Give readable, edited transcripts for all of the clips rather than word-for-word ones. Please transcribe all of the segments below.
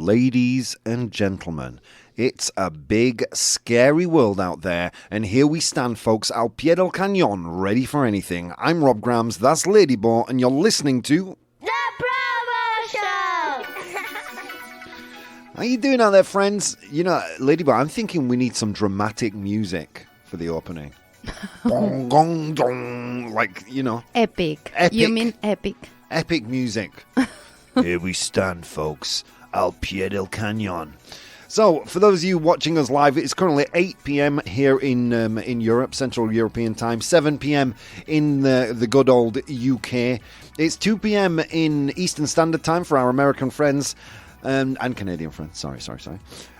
Ladies and gentlemen, it's a big, scary world out there, and here we stand, folks, al pie del cañón, ready for anything. I'm Rob Grams, that's Ladybo, and you're listening to... The Promo Show! How you doing out there, friends? You know, Ladybo, I'm thinking we need some dramatic music for the opening. Gong, gong, gong, like, you know. Epic. You mean epic. Epic music. Here we stand, folks, al pie del cañón. So, for those of you watching us live, it's currently 8 p.m. here in Europe, Central European time, 7 p.m. in the good old UK. It's 2 p.m. in Eastern Standard Time for our American friends, and Canadian friends, sorry.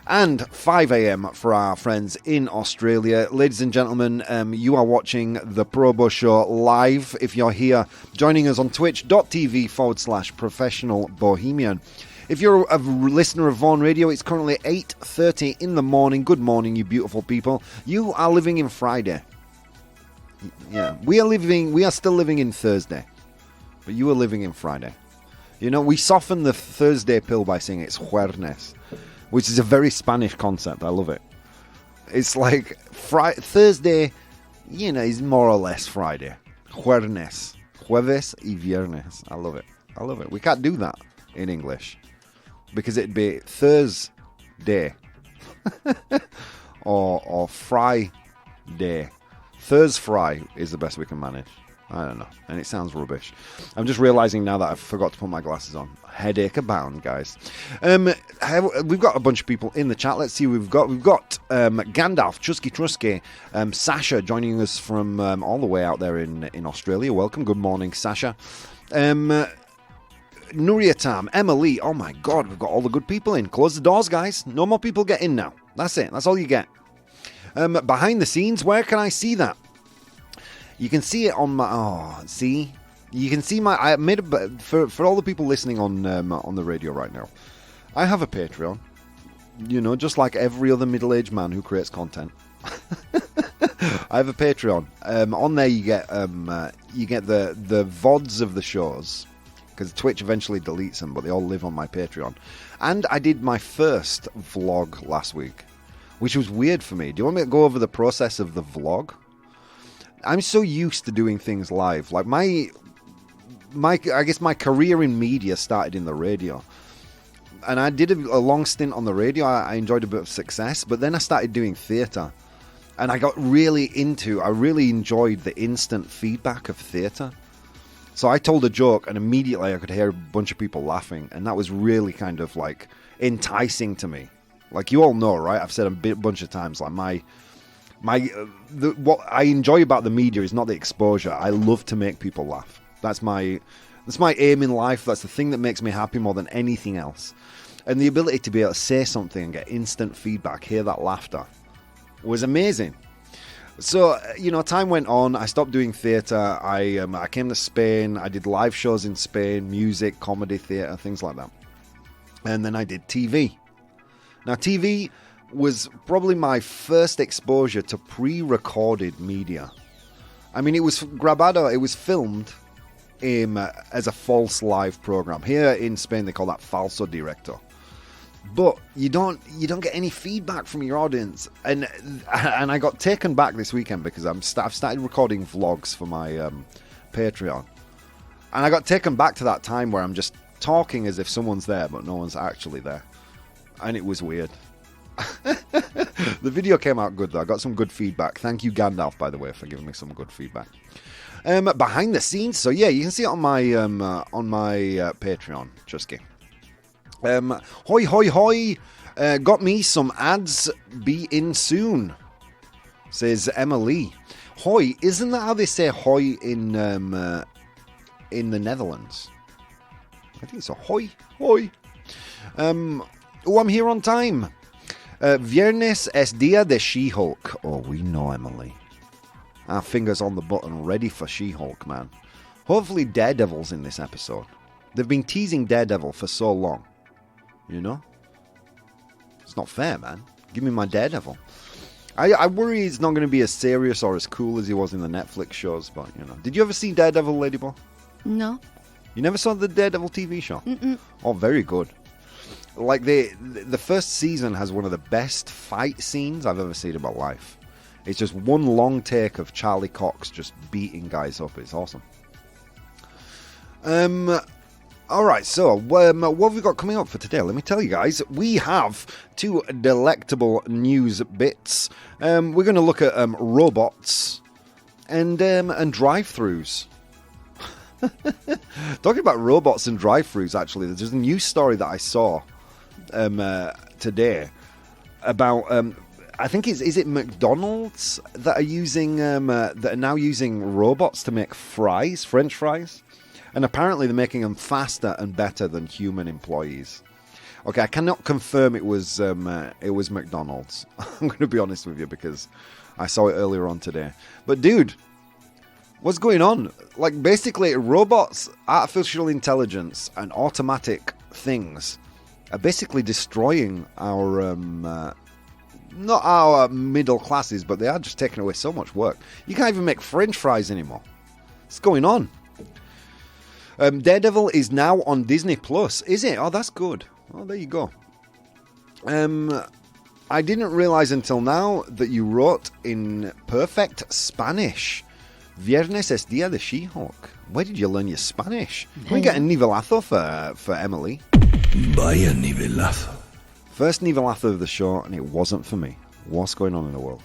And 5 a.m. for our friends in Australia. Ladies and gentlemen, you are watching The Probo Show live. If you're here joining us on twitch.tv/professional bohemian. If you're a listener of Vaughan Radio, it's currently 8:30 in the morning. Good morning, you beautiful people. You are living in Friday. Yeah, we are still living in Thursday. But you are living in Friday. You know, we soften the Thursday pill by saying it's jueves, which is a very Spanish concept. I love it. It's like Thursday, you know, is more or less Friday. Jueves y viernes. I love it. We can't do that in English because it'd be Thursday or Friday. Thursfry is the best we can manage. I don't know, and it sounds rubbish. I'm just realising now that I forgot to put my glasses on. Headache abound, guys. We've got a bunch of people in the chat. Let's see. We've got Gandalf, Chusky Trusky, Sasha joining us from all the way out there in Australia. Welcome. Good morning, Sasha. Nuria Tam, Emily. Oh my God, we've got all the good people in. Close the doors, guys. No more people get in now. That's it. That's all you get. Behind the scenes, where can I see that? You can see it on my... Oh, see? You can see my... I made a... For all the people listening on the radio right now, I have a Patreon. You know, just like every other middle-aged man who creates content. I have a Patreon. On there you get the VODs of the shows, because Twitch eventually deletes them, but they all live on my Patreon. And I did my first vlog last week, which was weird for me. Do you want me to go over the process of the vlog? I'm so used to doing things live. Like I guess my career in media started in the radio. And I did a long stint on the radio. I enjoyed a bit of success, but then I started doing theatre. And I really enjoyed the instant feedback of theatre. So I told a joke and immediately I could hear a bunch of people laughing. And that was really kind of like enticing to me. Like you all know, right? I've said a bunch of times, like what I enjoy about the media is not the exposure. I love to make people laugh. That's my aim in life. That's the thing that makes me happy more than anything else. And the ability to be able to say something and get instant feedback, hear that laughter, was amazing. So, you know, time went on. I stopped doing theatre. I came to Spain. I did live shows in Spain, music, comedy, theatre, things like that. And then I did TV. Now, TV was probably my first exposure to pre-recorded media. I mean, it was grabado. It was filmed as a false live program. Here in Spain, they call that falso directo. But you don't get any feedback from your audience. And I got taken back this weekend because I've started recording vlogs for my Patreon. And I got taken back to that time where I'm just talking as if someone's there, but no one's actually there. And it was weird. The video came out good though. I got some good feedback. Thank you, Gandalf, by the way, for giving me some good feedback. Behind the scenes, so yeah, you can see it on my Patreon. Chusky. Hoi hoi hoi. Got me some ads. Be in soon, says Emily. Hoi, isn't that how they say hoi in the Netherlands? I think so. Hoi hoi. I'm here on time. Viernes es día de She-Hulk. Oh, we know, Emily. Our fingers on the button, ready for She-Hulk, man. Hopefully Daredevil's in this episode. They've been teasing Daredevil for so long. You know? It's not fair, man. Give me my Daredevil. I worry he's not going to be as serious or as cool as he was in the Netflix shows, but, you know. Did you ever see Daredevil, Ladyball? No. You never saw the Daredevil TV show? Mm-mm. Oh, very good. Like the first season has one of the best fight scenes I've ever seen in my life. It's just one long take of Charlie Cox just beating guys up. It's awesome. All right, so what have we got coming up for today? Let me tell you guys. We have 2 delectable news bits. We're going to look at robots and drive-thrus. Talking about robots and drive-thrus, actually, there's a news story that I saw today about I think is it McDonald's that are now using robots to make fries, French fries, and apparently they're making them faster and better than human employees. Okay, I cannot confirm it was McDonald's. I'm going to be honest with you because I saw it earlier on today. But dude, what's going on? Like, basically, robots, artificial intelligence, and automatic things are basically destroying our, not our middle classes, but they are just taking away so much work. You can't even make French fries anymore. What's going on? Daredevil is now on Disney Plus, is it? Oh, that's good. Oh, there you go. I didn't realize until now that you wrote in perfect Spanish. Viernes es día de She-Hulk. Where did you learn your Spanish? Can we get a nivelazo for Emily? Vaya nivelazo. First nivelazo of the show, and it wasn't for me. What's going on in the world?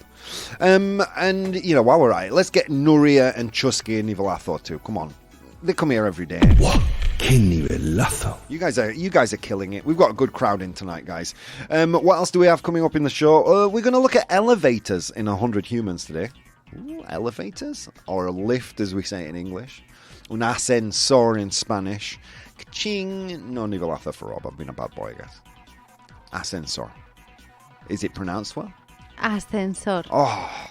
And, you know, while we're at it, let's get Nuria and Chusky a nivelazo too. Come on. They come here every day. Wow, que nivelazo. You guys are killing it. We've got a good crowd in tonight, guys. What else do we have coming up in the show? We're going to look at elevators in 100 Humans today. Ooh, elevators? Or a lift, as we say in English. Un ascensor in Spanish. Ka-ching. No nivelazo for Rob. I've been a bad boy, I guess. Ascensor. Is it pronounced well? Ascensor. Oh,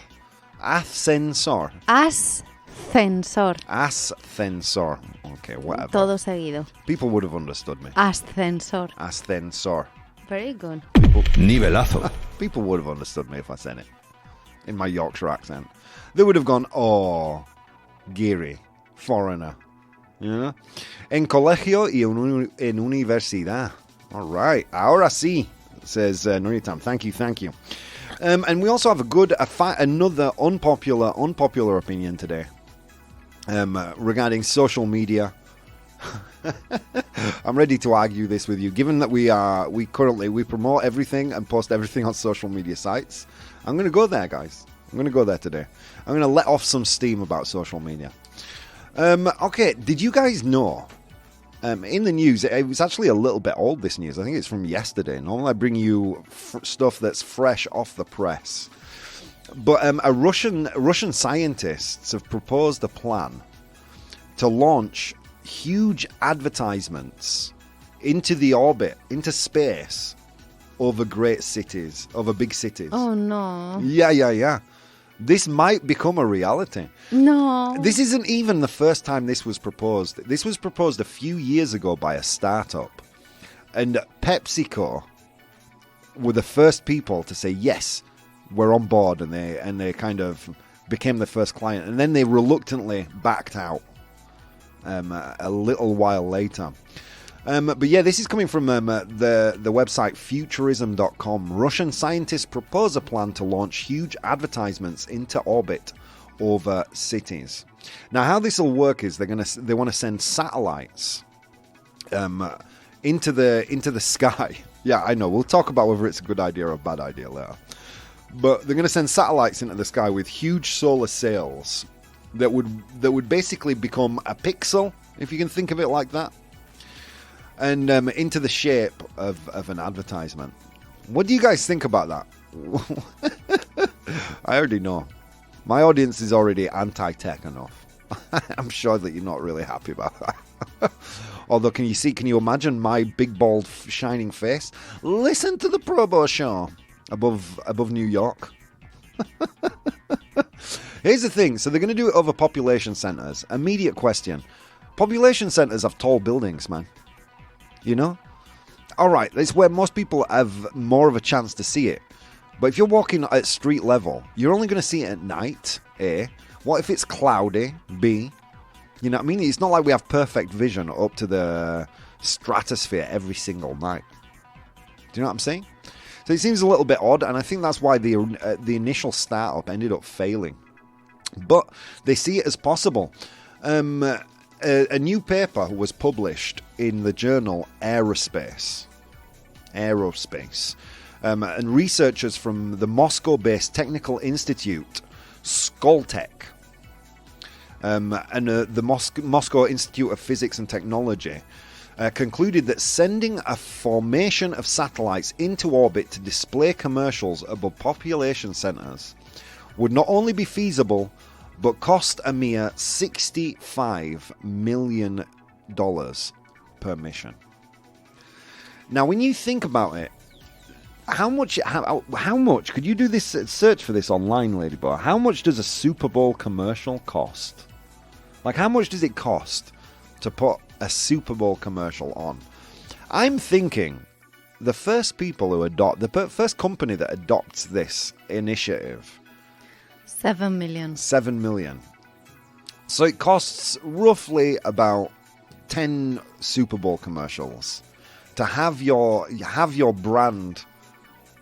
ascensor. Ascensor. Ascensor. Okay, whatever. Todo seguido. People would have understood me. Ascensor. Ascensor. Very good. Nivelazo. People would have understood me if I said it in my Yorkshire accent. They would have gone, oh, Geary, foreigner. You know? En colegio y en universidad. All right. Ahora sí, says Nuritam. Thank you. And we also have another unpopular opinion today regarding social media. I'm ready to argue this with you. Given that we promote everything and post everything on social media sites, I'm going to go there, guys. I'm going to go there today. I'm going to let off some steam about social media. Okay, did you guys know? In the news, it was actually a little bit old, this news. I think it's from yesterday. Normally I bring you stuff that's fresh off the press. But Russian scientists have proposed a plan to launch huge advertisements into the orbit, into space, over big cities. Oh, no. Yeah. This might become a reality. No. This isn't even the first time this was proposed. This was proposed a few years ago by a startup. And PepsiCo were the first people to say, yes, we're on board. And they kind of became the first client. And then they reluctantly backed out a little while later. But yeah, this is coming from the website futurism.com. Russian scientists propose a plan to launch huge advertisements into orbit over cities. Now, how this will work is they want to send satellites into the sky. Yeah, I know. We'll talk about whether it's a good idea or a bad idea later. But they're going to send satellites into the sky with huge solar sails that would basically become a pixel, if you can think of it like that. And into the shape of an advertisement. What do you guys think about that? I already know. My audience is already anti-tech enough. I'm sure that you're not really happy about that. Although, can you imagine my big, bald, shining face? Listen to the Probo show above New York. Here's the thing. So they're going to do it over population centers. Immediate question. Population centers have tall buildings, man. You know? Alright, that's where most people have more of a chance to see it. But if you're walking at street level, you're only going to see it at night, A. What if it's cloudy, B. You know what I mean? It's not like we have perfect vision up to the stratosphere every single night. Do you know what I'm saying? So it seems a little bit odd, and I think that's why the initial startup ended up failing. But they see it as possible. A new paper was published in the journal Aerospace. And researchers from the Moscow-based technical institute Skoltech and the Moscow Institute of Physics and Technology concluded that sending a formation of satellites into orbit to display commercials above population centers would not only be feasible, but cost a mere $65 million per mission. Now, when you think about it, how much could you do this search for this online, Ladyboy? How much does a Super Bowl commercial cost? Like, how much does it cost to put a Super Bowl commercial on? I'm thinking the first people who the first company that adopts this initiative, $7 million. $7 million. So it costs roughly about 10 Super Bowl commercials to have your brand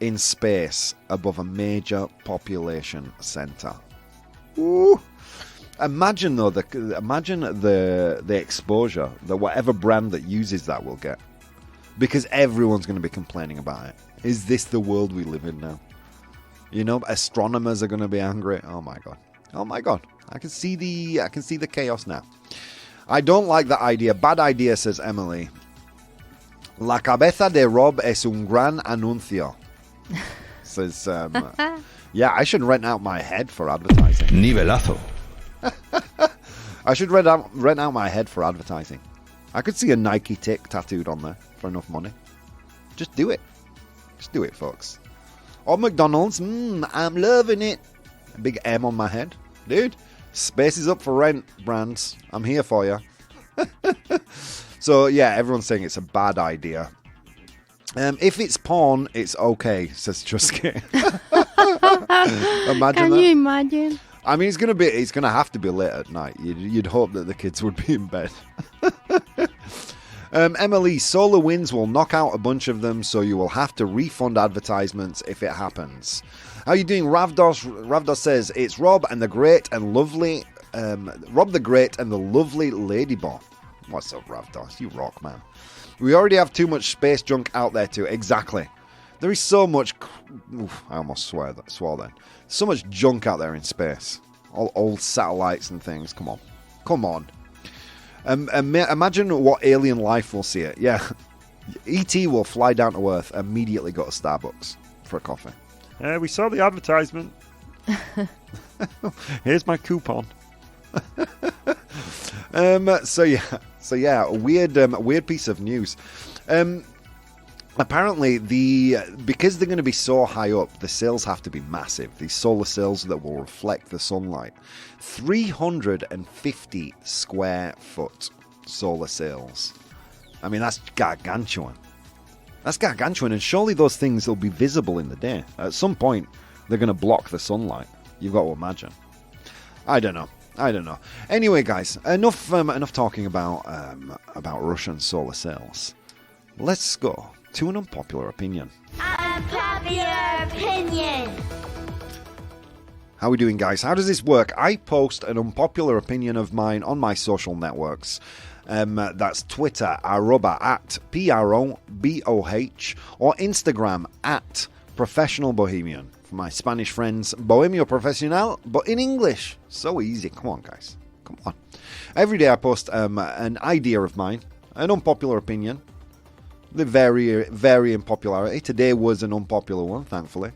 in space above a major population center. Ooh. Imagine though, the exposure that whatever brand that uses that will get, because everyone's going to be complaining about it. Is this the world we live in now? You know, astronomers are going to be angry. Oh my god! I can see the chaos now. I don't like that idea. Bad idea, says Emily. La cabeza de Rob es un gran anuncio. Says, yeah, I should rent out my head for advertising. Nivelazo. I should rent out my head for advertising. I could see a Nike tick tattooed on there for enough money. Just do it. Just do it, folks. Or McDonald's. I'm loving it. A big M on my head. Dude, space is up for rent, brands. I'm here for you. So, yeah, everyone's saying it's a bad idea. If it's porn, it's okay, says Trusky. Imagine Can that. you imagine? I mean, it's gonna have to be late at night. You'd hope that the kids would be in bed. Emily, solar winds will knock out a bunch of them, so you will have to refund advertisements if it happens. How are you doing, Ravdos? Ravdos says it's Rob and the Great and lovely, Rob the Great and the lovely Ladybot. What's up, Ravdos? You rock, man. We already have too much space junk out there too. Exactly. There is so much... I almost swore then. So much junk out there in space. All old satellites and things. Come on. Come on. Imagine what alien life will see it. Yeah. E.T. will fly down to Earth, immediately go to Starbucks for a coffee. We saw the advertisement. Here's my coupon. So yeah, a weird piece of news. Apparently, because they're going to be so high up, the sails have to be massive. These solar sails that will reflect the sunlight. 350 square foot solar sails. I mean, that's gargantuan. That's gargantuan, and surely those things will be visible in the day. At some point, they're going to block the sunlight. You've got to imagine. I don't know. Anyway, guys, enough talking about Russian solar sails. Let's go to an unpopular opinion. Unpopular opinion. How are we doing, guys? How does this work? I post an unpopular opinion of mine on my social networks. That's Twitter, @ PROBOH, or Instagram @ProfessionalBohemian. For my Spanish friends, Bohemio Profesional, but in English. So easy. Come on, guys. Come on. Every day I post an idea of mine, an unpopular opinion. They vary in popularity. Today was an unpopular one, thankfully.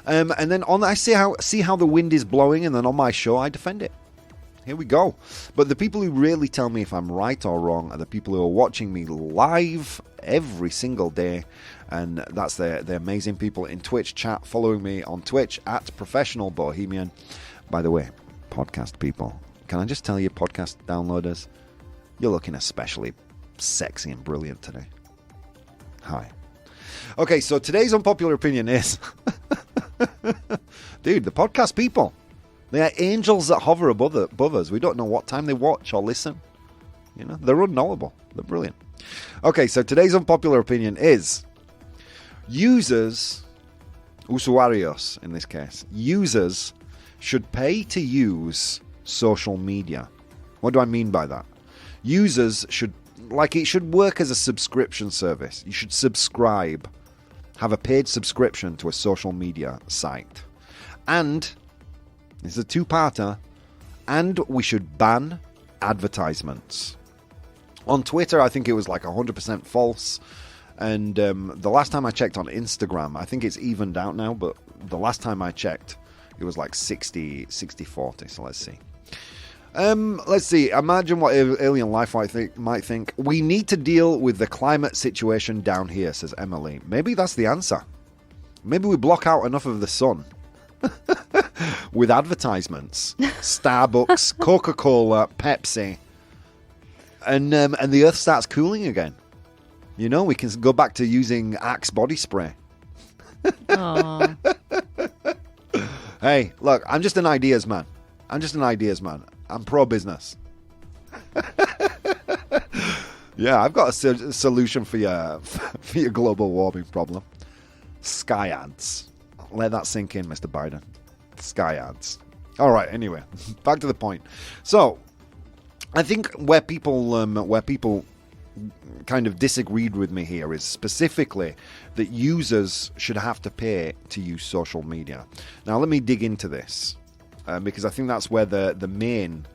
And then I see how the wind is blowing, and then on my show I defend it. Here we go. But the people who really tell me if I'm right or wrong are the people who are watching me live every single day. And that's the amazing people in Twitch chat, following me on Twitch @ProfessionalBohemian. By the way, podcast people, can I just tell you, podcast downloaders, you're looking especially sexy and brilliant today. Hi. Okay, so today's unpopular opinion is... Dude, the podcast people. They are angels that hover above us. We don't know what time they watch or listen. You know, they're unknowable. They're brilliant. Okay, so today's unpopular opinion is... Users, usuarios in this case, users should pay to use social media. What do I mean by that? Users should, it should work as a subscription service. You should subscribe, have a paid subscription to a social media site. And, this is a two-parter, and we should ban advertisements. On Twitter, I think it was 100% false. And the last time I checked on Instagram, I think it's evened out now, but the last time I checked, it was 60-40. So let's see. Let's see. Imagine what alien life might think. We need to deal with the climate situation down here, says Emily. Maybe that's the answer. Maybe we block out enough of the sun with advertisements. Starbucks, Coca-Cola, Pepsi. And the Earth starts cooling again. You know, we can go back to using Axe body spray. Hey, look, I'm just an ideas man. I'm pro-business. Yeah, I've got a solution for your global warming problem. Sky ads. Let that sink in, Mr. Biden. Sky ads. All right, anyway, back to the point. So, I think where people kind of disagreed with me here is specifically that users should have to pay to use social media. Now, let me dig into this because I think that's where the main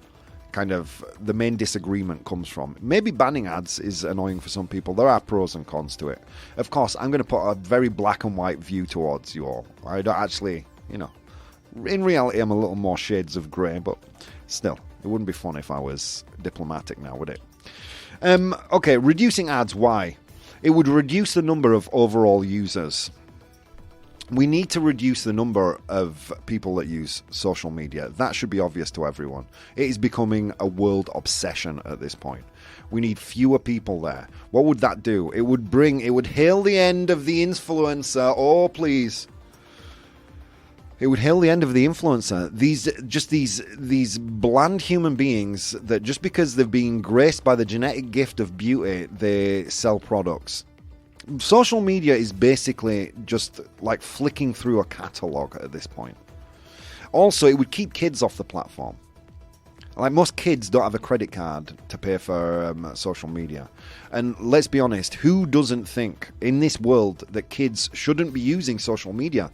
disagreement comes from. Maybe banning ads is annoying for some people. There are pros and cons to it. Of course, I'm going to put a very black and white view towards you all. I don't actually, in reality, I'm a little more shades of grey, but still, it wouldn't be fun if I was diplomatic now, would it? Okay, reducing ads, why? It would reduce the number of overall users. We need to reduce the number of people that use social media. That should be obvious to everyone. It is becoming a world obsession at this point. We need fewer people there. What would that do? It would hail the end of the influencer. Oh, please. It would hail the end of the influencer. These bland human beings that just because they've been graced by the genetic gift of beauty, they sell products. Social media is basically just like flicking through a catalogue at this point. Also, it would keep kids off the platform. Like, most kids don't have a credit card to pay for social media. And let's be honest, who doesn't think in this world that kids shouldn't be using social media?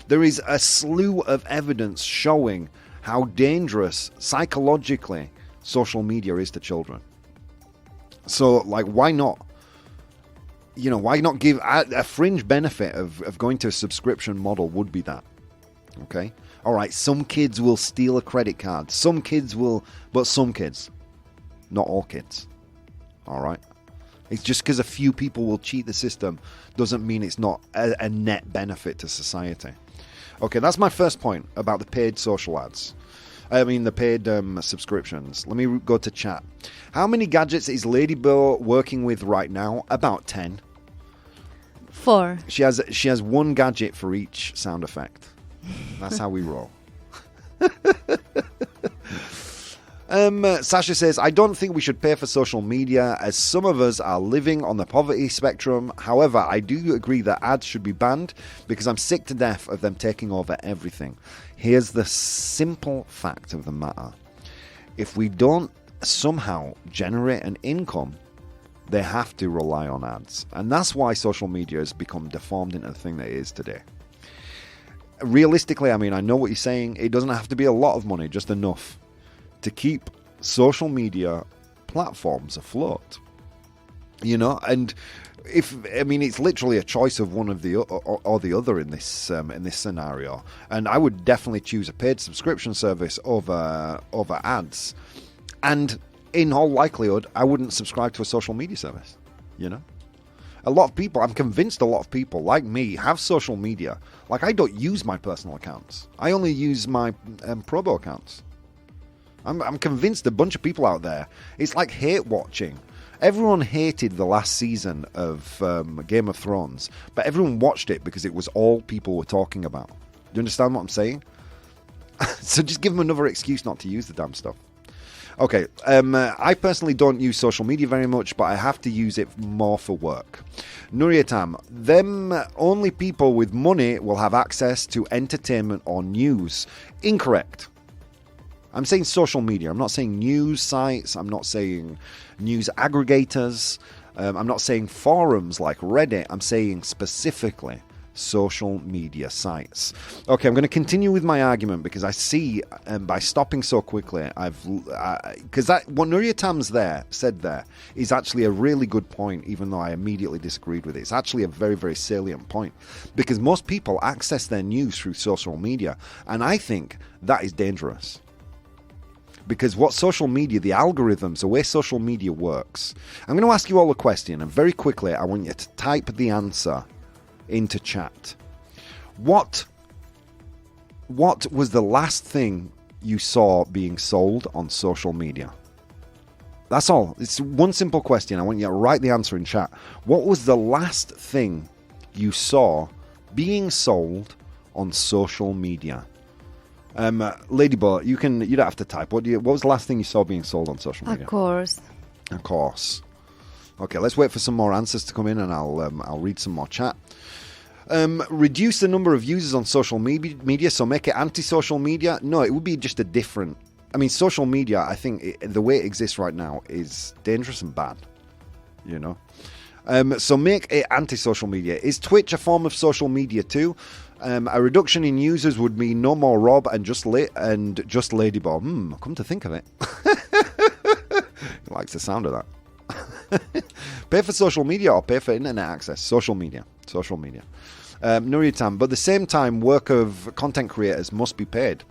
There is a slew of evidence showing how dangerous psychologically social media is to children. So, why not? Why not give a fringe benefit of going to a subscription model would be that. Okay? All right, some kids will steal a credit card. Some kids will, but some kids. Not all kids. All right? It's just because a few people will cheat the system doesn't mean it's not a net benefit to society. Okay, that's my first point about the paid social ads. The paid subscriptions. Let me go to chat. How many gadgets is Lady Bo working with right now? About 10. 4. She has one gadget for each sound effect. That's how we roll. Sasha says, I don't think we should pay for social media as some of us are living on the poverty spectrum. However, I do agree that ads should be banned because I'm sick to death of them taking over everything. Here's the simple fact of the matter. If we don't somehow generate an income, they have to rely on ads. And that's why social media has become deformed into the thing that it is today. Realistically, I know what you're saying. It doesn't have to be a lot of money, just enough to keep social media platforms afloat. And it's literally a choice of one of the or the other in this scenario. And I would definitely choose a paid subscription service over ads. And in all likelihood, I wouldn't subscribe to a social media service. A lot of people, I'm convinced a lot of people like me have social media. I don't use my personal accounts. I only use my Probo accounts. I'm convinced a bunch of people out there, it's like hate watching. Everyone hated the last season of Game of Thrones, but everyone watched it because it was all people were talking about. Do you understand what I'm saying? So just give them another excuse not to use the damn stuff. Okay, I personally don't use social media very much, but I have to use it more for work. Nuriatam, them only people with money will have access to entertainment or news. Incorrect. I'm saying social media. I'm not saying news sites. I'm not saying news aggregators. I'm not saying forums like Reddit. I'm saying specifically social media sites. Okay, I'm going to continue with my argument because I see by stopping so quickly, because what Nuria Tam's said there is actually a really good point, even though I immediately disagreed with it. It's actually a very, very salient point because most people access their news through social media, and I think that is dangerous. Because what social media, the algorithms, the way social media works, I'm going to ask you all a question, and very quickly I want you to type the answer into chat. What was the last thing you saw being sold on social media? That's all. It's one simple question. I want you to write the answer in chat. What was the last thing you saw being sold on social media? Ladybot, you don't have to type. What was the last thing you saw being sold on social media? Of course. Of course. Okay, let's wait for some more answers to come in, and I'll read some more chat. Reduce the number of users on social media, so make it anti-social media. No, it would be just a different. I mean, social media, I think the way it exists right now is dangerous and bad. You know, so make it anti-social media. Is Twitch a form of social media too? A reduction in users would mean no more Rob and just Ladybot. Come to think of it, he likes the sound of that. Pay for social media or pay for internet access? Social media. Nuritam, but at the same time, work of content creators must be paid.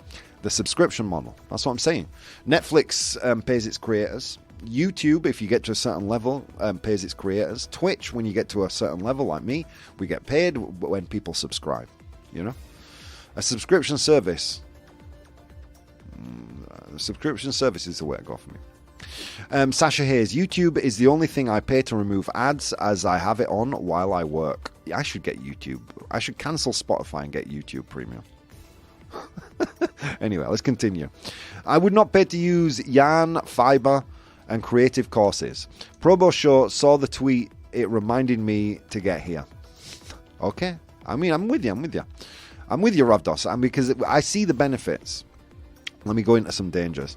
The subscription model. That's what I'm saying. Netflix pays its creators. YouTube, if you get to a certain level, pays its creators. Twitch, when you get to a certain level, like me, we get paid when people subscribe. You know, a subscription service. Subscription service is the way to go for me. Sasha Hayes, YouTube is the only thing I pay to remove ads as I have it on while I work. I should get YouTube. I should cancel Spotify and get YouTube Premium. Anyway, let's continue. I would not pay to use Yarn, Fiber, and Creative Courses. Probo Show saw the tweet. It reminded me to get here. Okay. I mean, I'm with you, Ravdos. Because I see the benefits. Let me go into some dangers.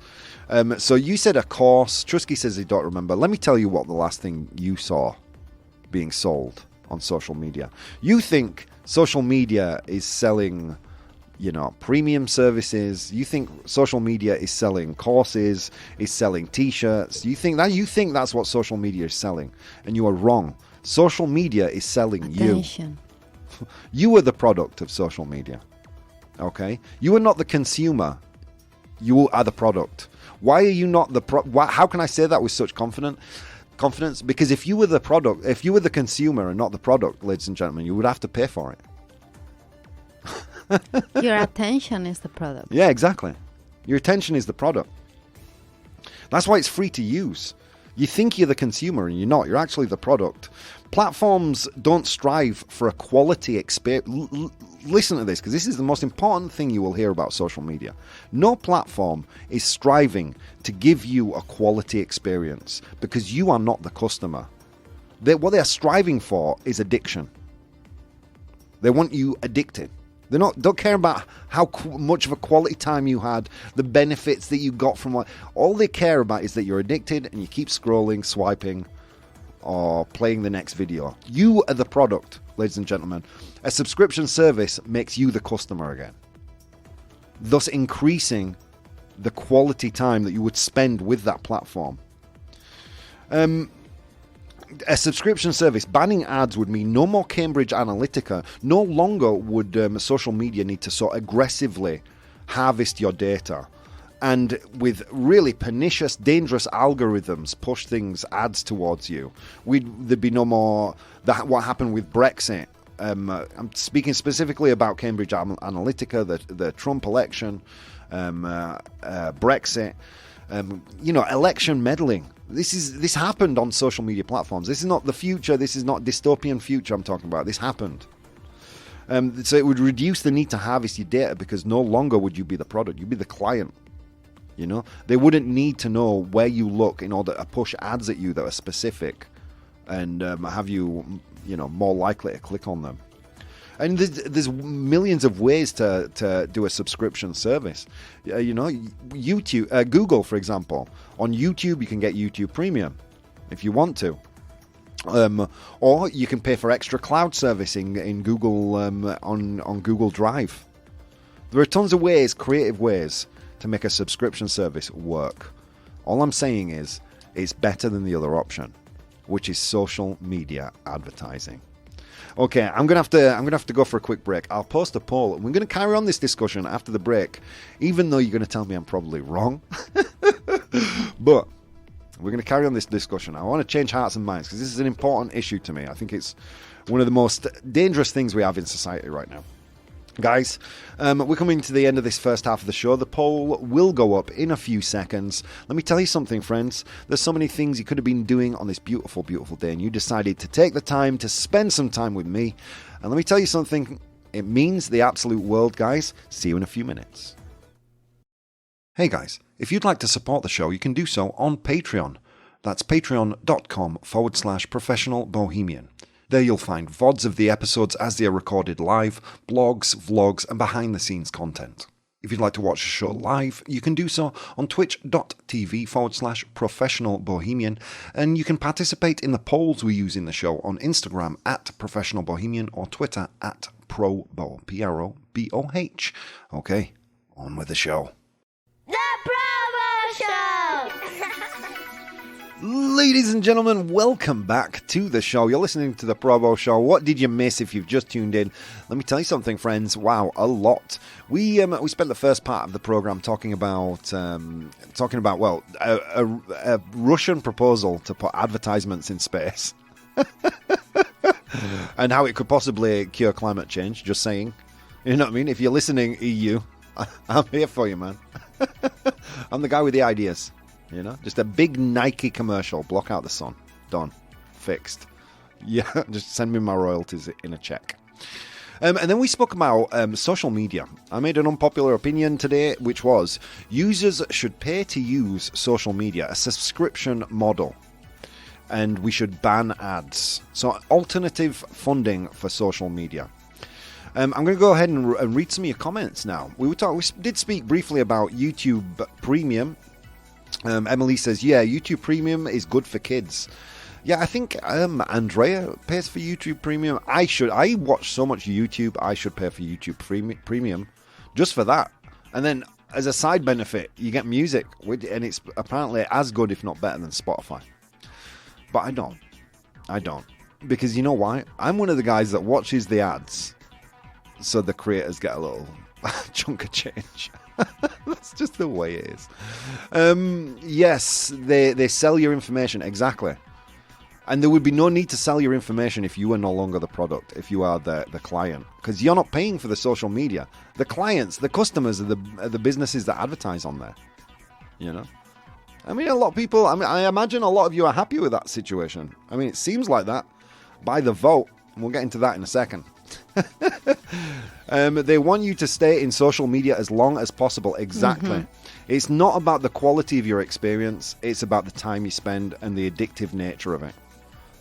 So you said a course. Trusky says he don't remember. Let me tell you what the last thing you saw being sold on social media. You think social media is selling, premium services. You think social media is selling courses, is selling t-shirts. You think that's what social media is selling. And you are wrong. Social media is selling Attention. you. You are the product of social media. Okay? You are not the consumer. You are the product. Why are you not the how can I say that with such confidence? Because if you were the product, if you were the consumer and not the product, ladies and gentlemen, you would have to pay for it. Your attention is the product. Yeah, exactly. Your attention is the product. That's why it's free to use. You think you're the consumer and you're not. You're actually the product. Platforms don't strive for a quality experience. Listen to this, because this is the most important thing you will hear about social media. No platform is striving to give you a quality experience because you are not the customer. What they are striving for is addiction. They want you addicted. They don't care about how much of a quality time you had, the benefits that you got from what. All they care about is that you're addicted and you keep scrolling, swiping, or playing the next video. You are the product, ladies and gentlemen. A subscription service makes you the customer again, thus increasing the quality time that you would spend with that platform. A subscription service banning ads would mean no more Cambridge Analytica. No longer would social media need to so aggressively harvest your data and with really pernicious, dangerous algorithms push ads towards you. There'd be no more what happened with Brexit. I'm speaking specifically about Cambridge Analytica, the Trump election, Brexit, election meddling. This happened on social media platforms. This is not the future. This is not dystopian future I'm talking about. This happened. So it would reduce the need to harvest your data because no longer would you be the product. You'd be the client. You know, they wouldn't need to know where you look in order to push ads at you that are specific and have you, more likely to click on them. And there's millions of ways to do a subscription service. YouTube, Google, for example. On YouTube, you can get YouTube Premium if you want to. Or you can pay for extra cloud servicing in Google on Google Drive. There are tons of ways, creative ways, to make a subscription service work. All I'm saying is it's better than the other option, which is social media advertising. Okay, I'm gonna have to go for a quick break. I'll post a poll. We're gonna carry on this discussion after the break, even though you're gonna tell me I'm probably wrong. But we're gonna carry on this discussion. I want to change hearts and minds because this is an important issue to me. I think it's one of the most dangerous things we have in society right now. Guys, we're coming to the end of this first half of the show. The poll will go up in a few seconds. Let me tell you something, friends. There's so many things you could have been doing on this beautiful, beautiful day, and you decided to take the time to spend some time with me. And let me tell you something. It means the absolute world, guys. See you in a few minutes. Hey, guys. If you'd like to support the show, you can do so on Patreon. That's patreon.com/professional bohemian. There you'll find VODs of the episodes as they are recorded live, blogs, vlogs, and behind-the-scenes content. If you'd like to watch the show live, you can do so on twitch.tv/professional bohemian, and you can participate in the polls we use in the show on Instagram @professional bohemian or Twitter @probo, PROBOH. Okay, on with the show. The Provo Show! Ladies and gentlemen, welcome back to the show. You're listening to the Provo Show. What did you miss if you've just tuned in? Let me tell you something, friends. Wow, a lot. We spent the first part of the program talking about a Russian proposal to put advertisements in space, and how it could possibly cure climate change. Just saying, you know what I mean? If you're listening, EU, I'm here for you, man. I'm the guy with the ideas. Just a big Nike commercial. Block out the sun. Done. Fixed. Yeah, just send me my royalties in a check. And then we spoke about social media. I made an unpopular opinion today, which was users should pay to use social media, a subscription model. And we should ban ads. So alternative funding for social media. I'm going to go ahead and read some of your comments now. We did speak briefly about YouTube Premium. Emily says, yeah, YouTube Premium is good for kids. Yeah, I think Andrea pays for YouTube Premium. I watch so much YouTube, I should pay for YouTube Premium just for that. And then as a side benefit, you get music, and it's apparently as good, if not better, than Spotify. But I don't. Because you know why? I'm one of the guys that watches the ads, so the creators get a little chunk of change. That's just the way it is. Yes, they sell your information, exactly. And there would be no need to sell your information if you are no longer the product, if you are the client. Because you're not paying for the social media. The clients, the customers are the businesses that advertise on there. I mean, a lot of people, I imagine a lot of you are happy with that situation. I mean, it seems like that by the vote. And we'll get into that in a second. They want you to stay in social media as long as possible. Exactly. Mm-hmm. It's not about the quality of your experience. It's about the time you spend and the addictive nature of it.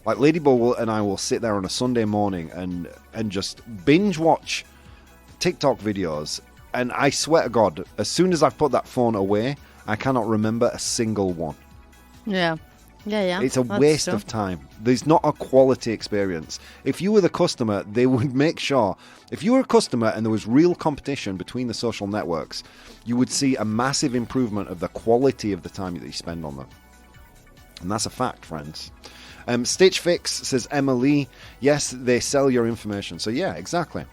Like Ladybug and I will sit there on a Sunday morning and just binge watch TikTok videos. And I swear to God, as soon as I've put that phone away, I cannot remember a single one. Yeah. It's a waste of time. There's not a quality experience. If you were the customer, they would make sure. If you were a customer and there was real competition between the social networks, you would see a massive improvement of the quality of the time that you spend on them. And that's a fact, friends. Stitch Fix says, Emily, yes, they sell your information. So yeah, exactly.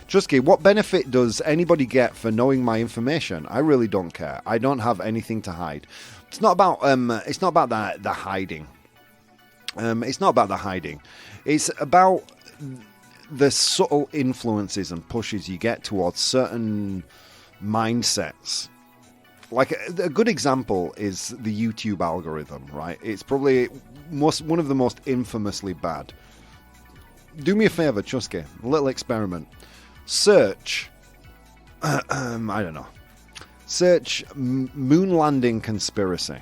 Trusky, what benefit does anybody get for knowing my information? I really don't care. I don't have anything to hide. It's not about the hiding. It's not about the hiding. It's about the subtle influences and pushes you get towards certain mindsets. Like a good example is the YouTube algorithm, right? It's probably one of the most infamously bad. Do me a favor, Chusky, a little experiment. Search, I don't know, Search moon landing conspiracy.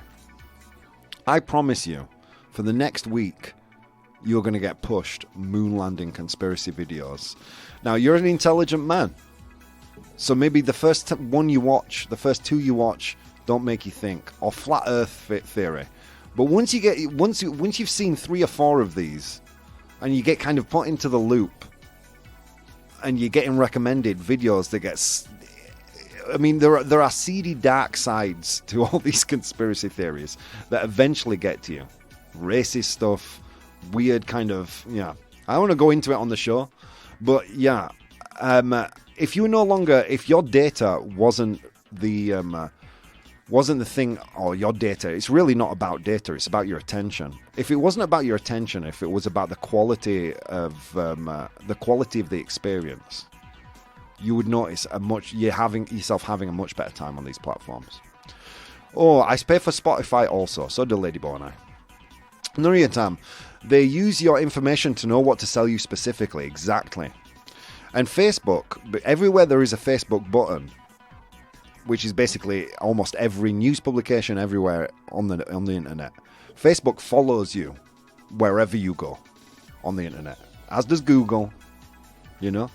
I promise you, for the next week, you're going to get pushed moon landing conspiracy videos. Now, you're an intelligent man. So maybe the first one you watch, the first two you watch, don't make you think. Or flat earth theory. But once you've seen 3 or 4 of these, and you get kind of put into the loop, and you're getting recommended videos that get... I mean, there are seedy dark sides to all these conspiracy theories that eventually get to you. Racist stuff, weird kind of... Yeah. I don't want to go into it on the show, but yeah. If your data wasn't the thing, or your data, it's really not about data, it's about your attention. If it wasn't about your attention, if it was about the quality of the experience, you would notice you're having a much better time on these platforms. Oh, I pay for Spotify also, so do Ladybo and I. None of your time. They use your information to know what to sell you specifically, exactly. And Facebook, everywhere there is a Facebook button, which is basically almost every news publication everywhere on the internet. Facebook follows you wherever you go on the internet, as does Google, you know.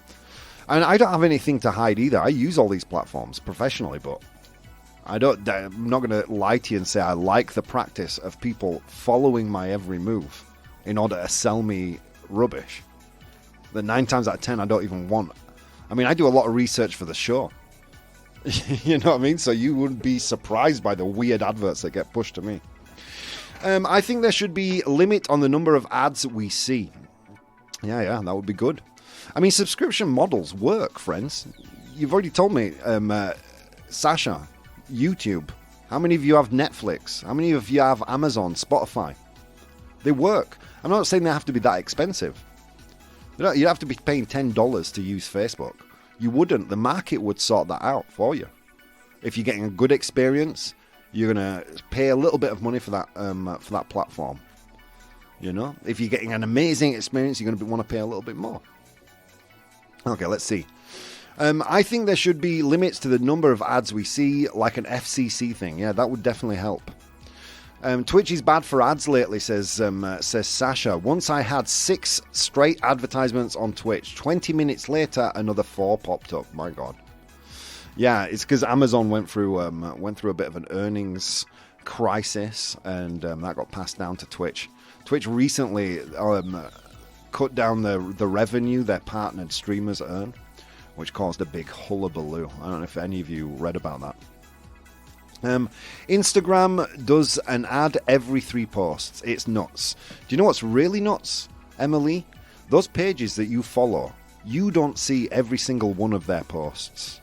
And I don't have anything to hide either. I use all these platforms professionally, but I'm not going to lie to you and say I like the practice of people following my every move in order to sell me rubbish that 9 times out of 10 I don't even want. I mean, I do a lot of research for the show. You know what I mean? So you wouldn't be surprised by the weird adverts that get pushed to me. I think there should be a limit on the number of ads we see. Yeah, that would be good. I mean, subscription models work, friends. You've already told me, Sasha, YouTube. How many of you have Netflix? How many of you have Amazon, Spotify? They work. I'm not saying they have to be that expensive. You'd have to be paying $10 to use Facebook. You wouldn't. The market would sort that out for you. If you're getting a good experience, you're going to pay a little bit of money for that platform. You know? If you're getting an amazing experience, you're going to want to pay a little bit more. Okay, let's see. I think there should be limits to the number of ads we see, like an FCC thing. Yeah, that would definitely help. Twitch is bad for ads lately, says Sasha. Once I had 6 straight advertisements on Twitch. 20 minutes later, another 4 popped up. My God. Yeah, it's because Amazon went through a bit of an earnings crisis, and that got passed down to Twitch. Twitch recently cut down the revenue their partnered streamers earn, which caused a big hullabaloo. I don't know if any of you read about that. Instagram does an ad every 3 posts. It's nuts. Do you know what's really nuts, Emily? Those pages that you follow, you don't see every single one of their posts.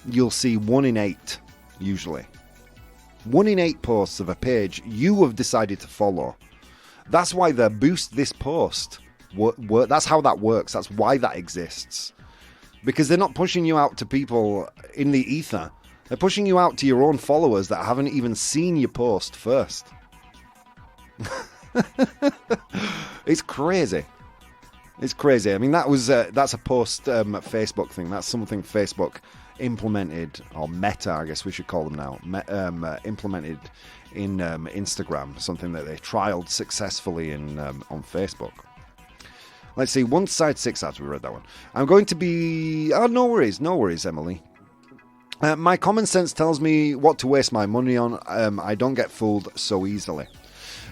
You'll see 1 in 8, usually. 1 in 8 posts of a page you have decided to follow. That's why the boost this post, that's how that works. That's why that exists. Because they're not pushing you out to people in the ether. They're pushing you out to your own followers that haven't even seen your post first. It's crazy. It's crazy. I mean, that's a post Facebook thing. That's something Facebook implemented, or Meta, I guess we should call them now, implemented in Instagram. Something that they trialed successfully on Facebook. Let's see, once side 6 ads, we read that one. I'm going to be... Oh, no worries, Emily. My common sense tells me what to waste my money on. I don't get fooled so easily.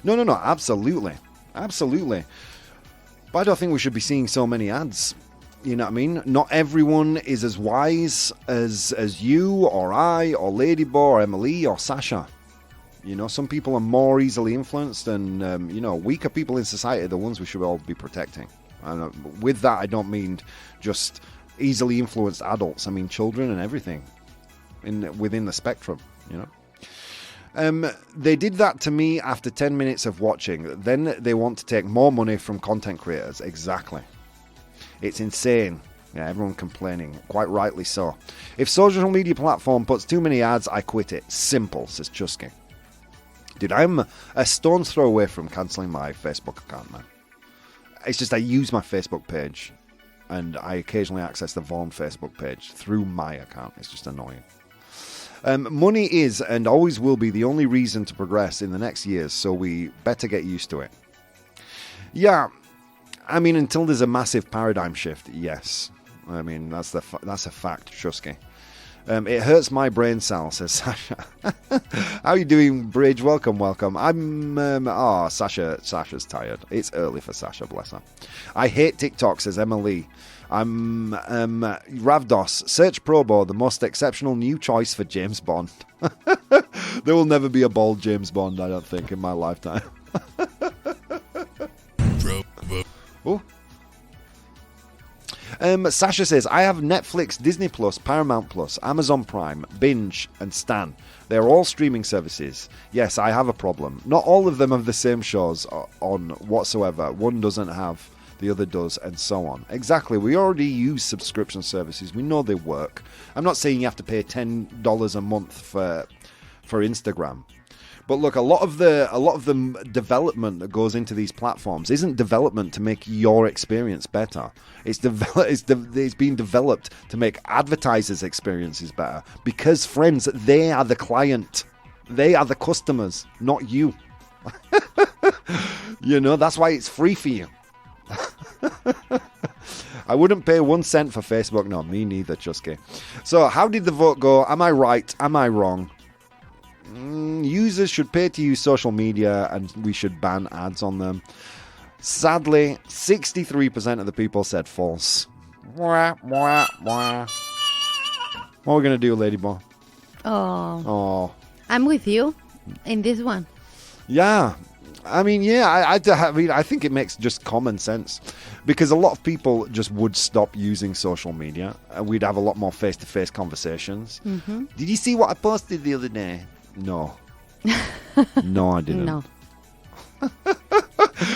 No, absolutely. But I don't think we should be seeing so many ads. You know what I mean? Not everyone is as wise as you, or I, or Ladybug, or Emily, or Sasha. You know, some people are more easily influenced, and, weaker people in society are the ones we should all be protecting. And with that, I don't mean just easily influenced adults. I mean children and everything within the spectrum, you know. They did that to me after 10 minutes of watching. Then they want to take more money from content creators. Exactly. It's insane. Yeah, everyone complaining. Quite rightly so. If social media platform puts too many ads, I quit it. Simple, says Chusky. Dude, I'm a stone's throw away from cancelling my Facebook account, man. It's just I use my Facebook page, and I occasionally access the Vaughn Facebook page through my account. It's just annoying. Money is and always will be the only reason to progress in the next years, so we better get used to it. Yeah, I mean, until there's a massive paradigm shift, yes. I mean, that's a fact, Shusky. It hurts my brain cell, says Sasha. How are you doing, Bridge? Welcome. I'm, Sasha's tired. It's early for Sasha, bless her. I hate TikTok, says Emma Lee. I'm, Ravdos. Search Probo, the most exceptional new choice for James Bond. There will never be a bald James Bond, I don't think, in my lifetime. Oh. Sasha says, I have Netflix, Disney Plus, Paramount Plus, Amazon Prime, Binge, and Stan. They're all streaming services. Yes, I have a problem. Not all of them have the same shows on whatsoever. One doesn't have, the other does, and so on. Exactly. We already use subscription services. We know they work. I'm not saying you have to pay $10 a month for Instagram. But look, a lot of the development that goes into these platforms isn't development to make your experience better. It's being developed to make advertisers' experiences better. Because, friends, they are the client. They are the customers, not you. That's why it's free for you. I wouldn't pay 1 cent for Facebook. No, me neither, Chusky. So, how did the vote go? Am I right? Am I wrong? Users should pay to use social media and we should ban ads on them. Sadly, 63% of the people said false. What are we going to do, Ladyboy? Oh. I'm with you in this one. Yeah. I mean, I think it makes just common sense. Because a lot of people just would stop using social media and we'd have a lot more face-to-face conversations. Mm-hmm. Did you see what I posted the other day? No. No, I didn't. No.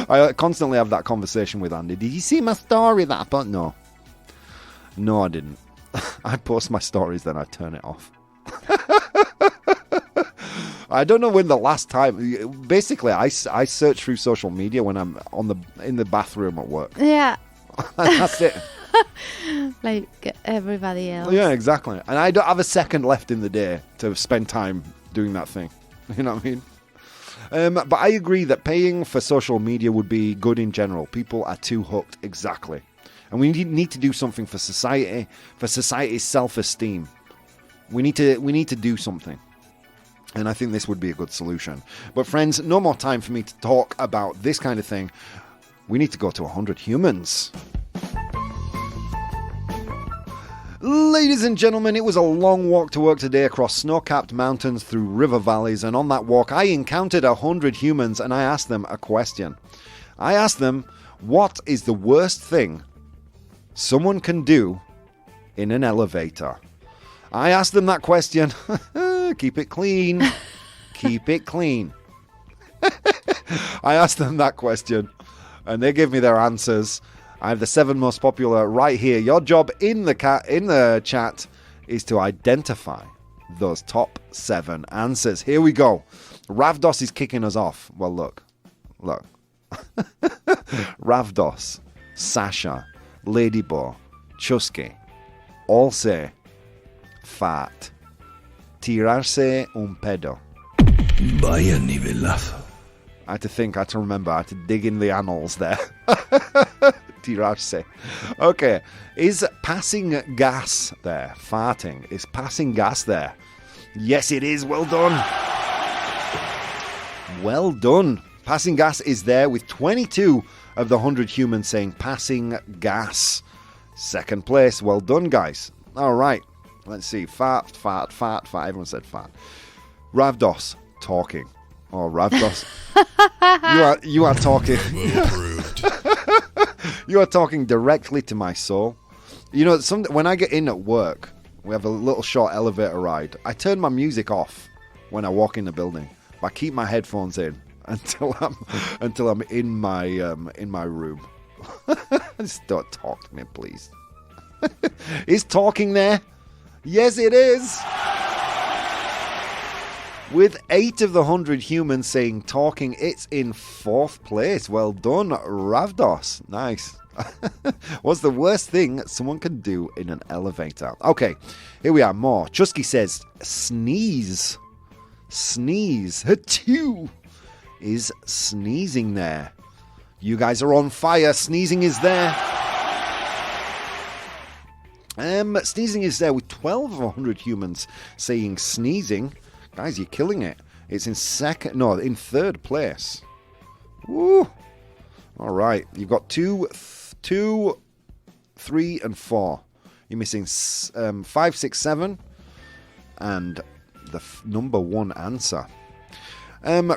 I constantly have that conversation with Andy. Did you see my story that I put? No. No, I didn't. I post my stories, then I turn it off. I don't know when the last time... Basically, I search through social media when I'm in the bathroom at work. Yeah. That's it. Like everybody else. Yeah, exactly. And I don't have a second left in the day to spend time doing that thing. You know what I mean? But I agree that paying for social media would be good in general. People are too hooked. Exactly. And we need to do something for society's self-esteem. We need to do something. And I think this would be a good solution. But friends, no more time for me to talk about this kind of thing. We need to go to 100 humans. Ladies and gentlemen, it was a long walk to work today across snow-capped mountains through river valleys, and on that walk I encountered 100 humans and I asked them a question. I asked them, what is the worst thing someone can do in an elevator? I asked them that question. Keep it clean. Keep it clean. I asked them that question and they gave me their answers. I have the 7 most popular right here. Your job in the chat is to identify those top 7 answers. Here we go. Ravdos is kicking us off. Well, look. Ravdos, Sasha, Ladybo, Chusky all say fat. Tirarse un pedo. Vaya nivelazo. I had to remember. I had to dig in the annals there. Tirarse. Okay. Is passing gas there? Farting. Is passing gas there? Yes, it is. Well done. Well done. Passing gas is there with 22 of the 100 humans saying passing gas. Second place. Well done, guys. All right. Let's see. Fat. Everyone said fat. Ravdos, talking. Oh, Ravdos. you are talking. You are talking directly to my soul. You know, when I get in at work, we have a little short elevator ride. I turn my music off when I walk in the building. But I keep my headphones in until I'm in my room. Just don't talk to me, please. Is talking there? Yes, it is. With 8 of the 100 humans saying talking, it's in 4th place. Well done, Ravdos. Nice. What's the worst thing someone can do in an elevator? Okay, here we are. More. Chusky says, sneeze. Sneeze. Achoo. Is sneezing there? You guys are on fire. Sneezing is there. Sneezing is there with 12 of 100 humans saying sneezing. Guys, you're killing it. It's in third place. Woo. All right, you've got 2, 3, and 4. You're missing 5, 6, 7, and the number 1 answer.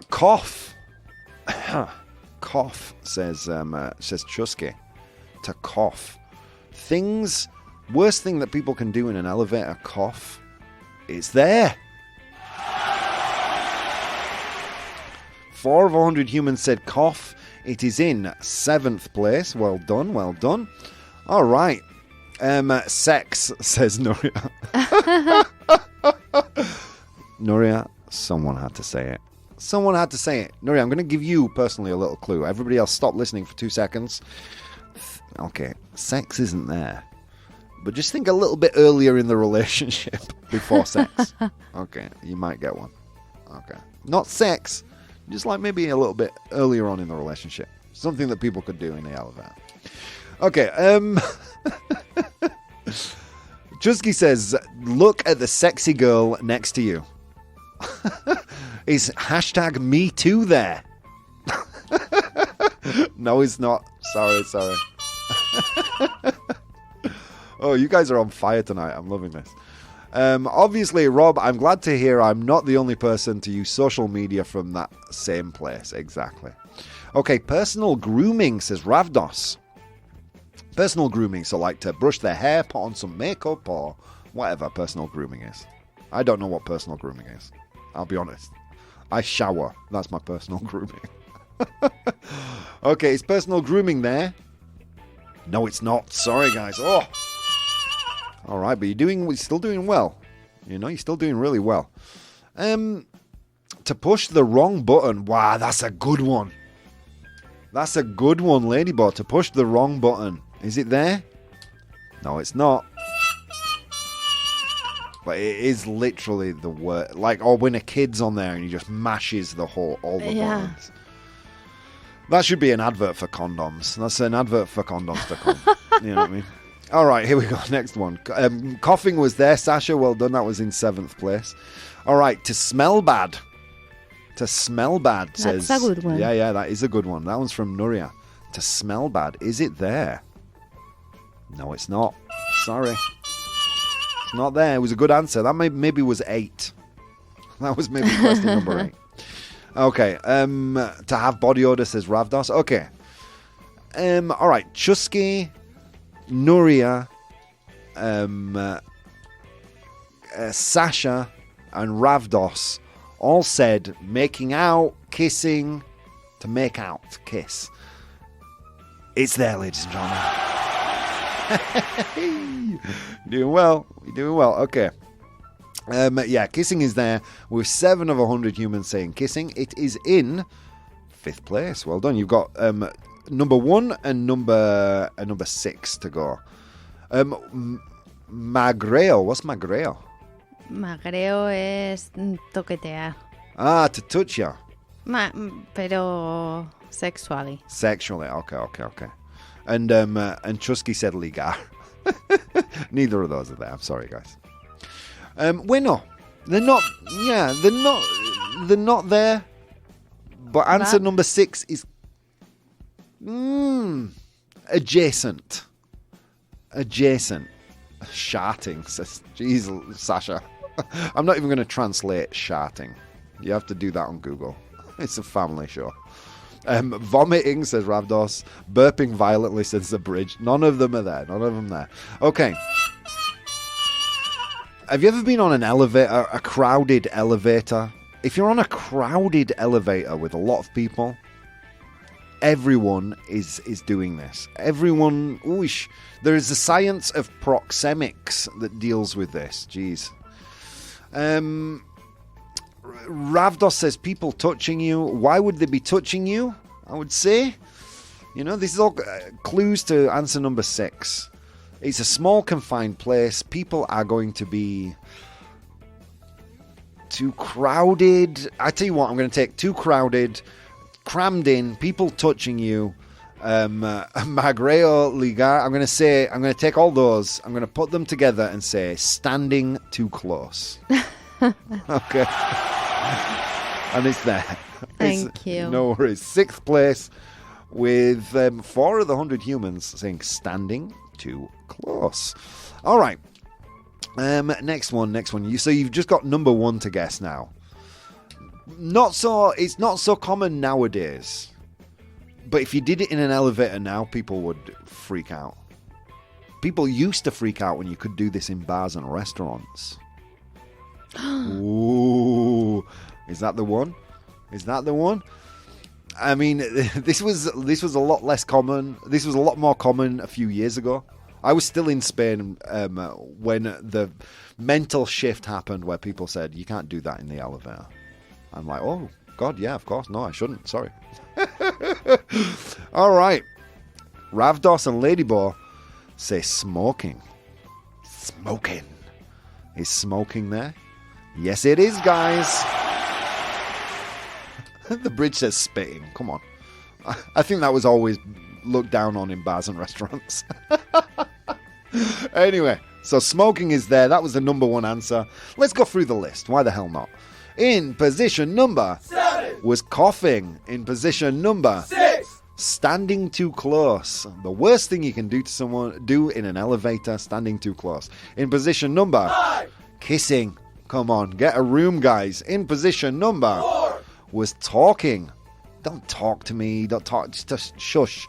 Cough. Cough, says Chusky. To cough. Worst thing that people can do in an elevator, cough. It's there. 4 of 100 humans said cough. It is in 7th place. Well done, well done. All right. Sex, says Nuria. Nuria, someone had to say it. Someone had to say it. Nuria, I'm going to give you personally a little clue. Everybody else stop listening for 2 seconds. Okay, sex isn't there. But just think a little bit earlier in the relationship before sex. Okay, you might get one. Okay. Not sex. Just like maybe a little bit earlier on in the relationship. Something that people could do in the elevator. Okay, Chusky says, look at the sexy girl next to you. Is hashtag me too there? No, it's not. Sorry. Oh, you guys are on fire tonight. I'm loving this. Obviously, Rob, I'm glad to hear I'm not the only person to use social media from that same place. Exactly. Okay, personal grooming, says Ravdos. Personal grooming, so like to brush their hair, put on some makeup, or whatever personal grooming is. I don't know what personal grooming is. I'll be honest. I shower. That's my personal grooming. Okay, is personal grooming there? No, it's not. Sorry, guys. Oh. All right, but you're still doing well. You know, you're still doing really well. To push the wrong button. Wow, that's a good one. That's a good one, Ladybot. To push the wrong button. Is it there? No, it's not. But it is literally the word. Like, or when a kid's on there and he just mashes all the buttons. That should be an advert for condoms. That's an advert for condoms to come. You know what I mean? All right, here we go. Next one. Coughing was there, Sasha. Well done. That was in 7th place. All right, to smell bad. To smell bad says... That's a good one. Yeah, that is a good one. That one's from Nuria. To smell bad. Is it there? No, it's not. Sorry. It's not there. It was a good answer. That maybe was 8. That was maybe question number 8. Okay. To have body odor, says Ravdos. Okay. All right. Chusky, Nuria, Sasha, and Ravdos all said making out, kissing, to make out, kiss. It's there, ladies and gentlemen. You're doing well. You're doing well. Okay. Yeah, kissing is there with 7 of 100 humans saying kissing. It is in 5th place. Well done. You've got number 1 and number 6 to go. Magreo. What's magreo? Magreo es toquetear. Ah, to touch you. Pero sexually. Sexually. Okay. And Chusky said ligar. Neither of those are there. I'm sorry, guys. We're not. They're not. Yeah, they're not there. But answer number 6 is adjacent. Sharting, says, jeez, Sasha. I'm not even going to translate sharting. You have to do that on Google. It's a family show. Vomiting, says Ravdos. Burping violently, says the bridge. None of them are there. None of them there. Okay. Have you ever been on an elevator, a crowded elevator? If you're on a crowded elevator with a lot of people, everyone is doing this. Everyone, there is a science of proxemics that deals with this. Jeez. Ravdos says people touching you. Why would they be touching you? I would say You know, this is all clues to answer number 6. It's a small confined place. People are going to be too crowded. I tell you what, I'm going to take too crowded, crammed in, people touching you. Magreo Ligar. I'm going to take all those. I'm going to put them together and say standing too close. Okay. And it's there. Thank you. No worries. 6th place with 4 of the 100 humans saying standing too close. All right. Next one. So you've just got number 1 to guess now. It's not so common nowadays. But if you did it in an elevator now, people would freak out. People used to freak out when you could do this in bars and restaurants. Ooh. Is that the one? I mean, this was a lot less common. This was a lot more common a few years ago. I was still in Spain when the mental shift happened where people said, you can't do that in the elevator. I'm like, oh, God, yeah, of course. No, I shouldn't. Sorry. All right. Ravdos and Ladybo say smoking. Smoking. Is smoking there? Yes, it is, guys. The bridge says spitting. Come on. I think that was always looked down on in bars and restaurants. Anyway, so smoking is there. That was the number 1 answer. Let's go through the list. Why the hell not? In position number 7 was coughing. In position number 6 standing too close. The worst thing you can do to someone, do in an elevator, standing too close. In position number 5 kissing. Come on, get a room, guys. In position number 4 was talking. Don't talk to me. Don't talk. Just shush.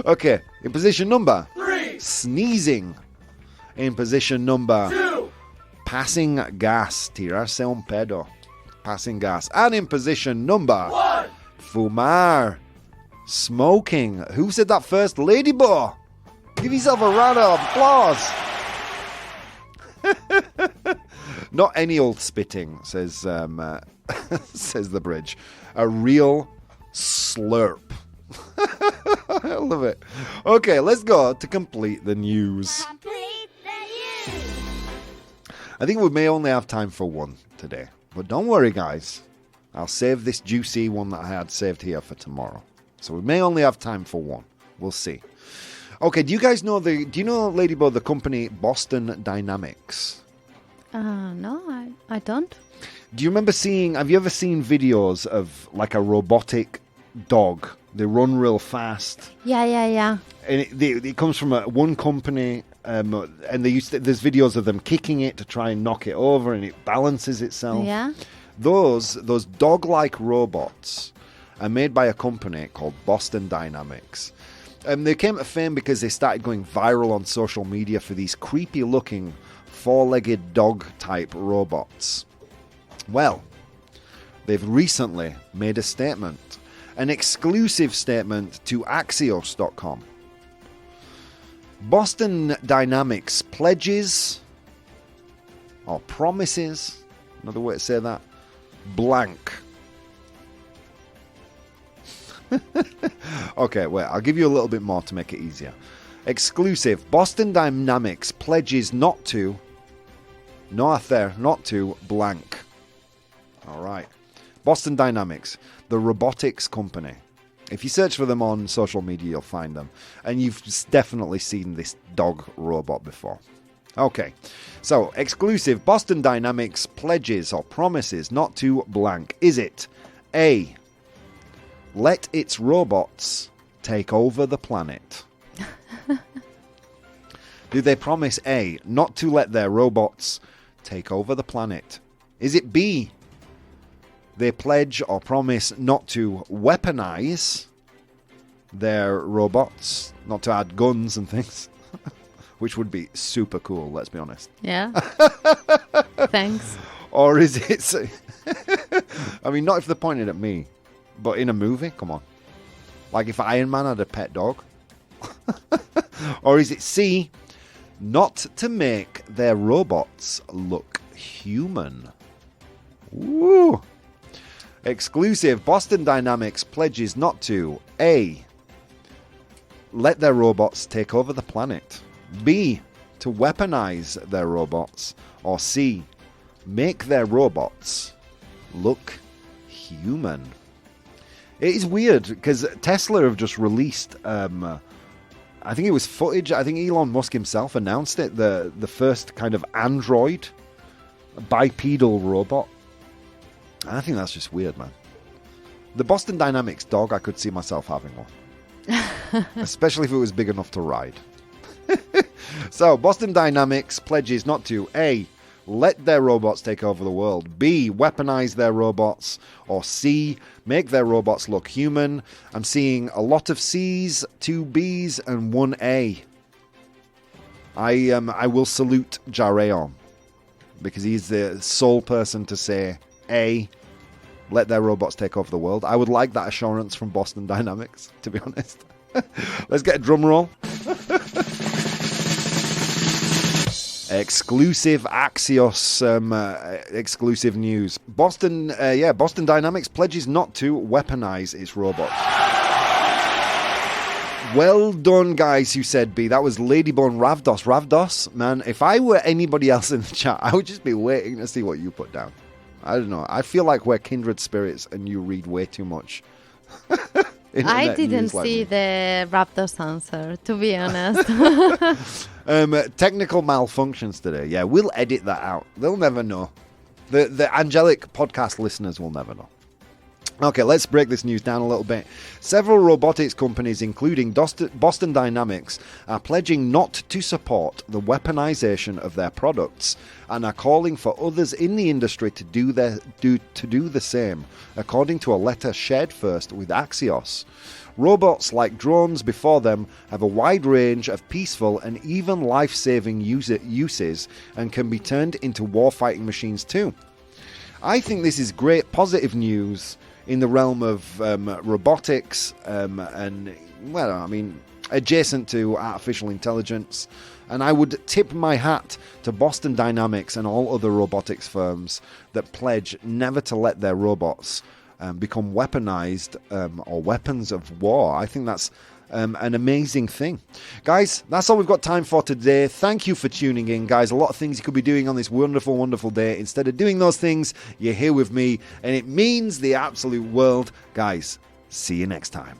Okay. In position number 3 sneezing. In position number 2 passing gas. Tirarse un pedo. Passing gas. And in position number 1 fumar. Smoking. Who said that first? Ladybo. Give yourself a round of applause. Not any old spitting, says says the bridge. A real slurp. I love it. Okay, let's go to complete the news. Complete the news. I think we may only have time for one today. But don't worry, guys. I'll save this juicy one that I had saved here for tomorrow. So we may only have time for one. We'll see. Okay, do you guys know do you know, Ladybug, the company Boston Dynamics? No, I don't. Do you remember have you ever seen videos of like a robotic dog? They run real fast. Yeah. And it comes from one company, and there's videos of them kicking it to try and knock it over, and it balances itself. Yeah. Those dog-like robots are made by a company called Boston Dynamics. They came to fame because they started going viral on social media for these creepy-looking four-legged dog-type robots. Well, they've recently made a statement, an exclusive statement to Axios.com. Boston Dynamics pledges, or promises, another way to say that, blank. Okay, wait, I'll give you a little bit more to make it easier. Exclusive. Boston Dynamics pledges not to blank. All right. Boston Dynamics, the robotics company. If you search for them on social media, you'll find them. And you've definitely seen this dog robot before. Okay. So, exclusive. Boston Dynamics pledges or promises not to blank. Is it A, let its robots take over the planet? Do they promise A, not to let their robots take over the planet? Is it B, they pledge or promise not to weaponize their robots, not to add guns and things, which would be super cool, let's be honest. Yeah. Thanks. Or is it... I mean, not if they're pointed at me, but in a movie? Come on. Like if Iron Man had a pet dog? Or is it C, not to make their robots look human? Woo! Exclusive, Boston Dynamics pledges not to A. Let their robots take over the planet. B. To weaponize their robots. Or C. Make their robots look human. It is weird because Tesla have just released, I think it was footage. I think Elon Musk himself announced it. The first kind of android bipedal robot. I think that's just weird, man. The Boston Dynamics dog, I could see myself having one. Especially if it was big enough to ride. So, Boston Dynamics pledges not to A. Let their robots take over the world. B. Weaponize their robots. Or C. Make their robots look human. I'm seeing a lot of C's, 2 B's, and 1 A. I will salute Jareon because he's the sole person to say A. Let their robots take over the world. I would like that assurance from Boston Dynamics, to be honest. Let's get a drum roll. Exclusive Axios exclusive news. Boston Dynamics pledges not to weaponize its robots. Well done, guys, who said B. That was Ladybone Ravdos. Ravdos, man, if I were anybody else in the chat, I would just be waiting to see what you put down. I don't know. I feel like we're kindred spirits and you read way too much. I didn't see the Raptors answer, to be honest. Technical malfunctions today. Yeah, we'll edit that out. They'll never know. The angelic podcast listeners will never know. Okay, let's break this news down a little bit. Several robotics companies, including Boston Dynamics, are pledging not to support the weaponization of their products and are calling for others in the industry to do the same, according to a letter shared first with Axios. Robots, like drones before them, have a wide range of peaceful and even life-saving uses and can be turned into warfighting machines too. I think this is great positive news in the realm of robotics and, well, I mean, adjacent to artificial intelligence. And I would tip my hat to Boston Dynamics and all other robotics firms that pledge never to let their robots become weaponized or weapons of war. I think that's an amazing thing. Guys, that's all we've got time for today. Thank you for tuning in, guys. A lot of things you could be doing on this wonderful, wonderful day. Instead of doing those things, you're here with me, and it means the absolute world. Guys, see you next time.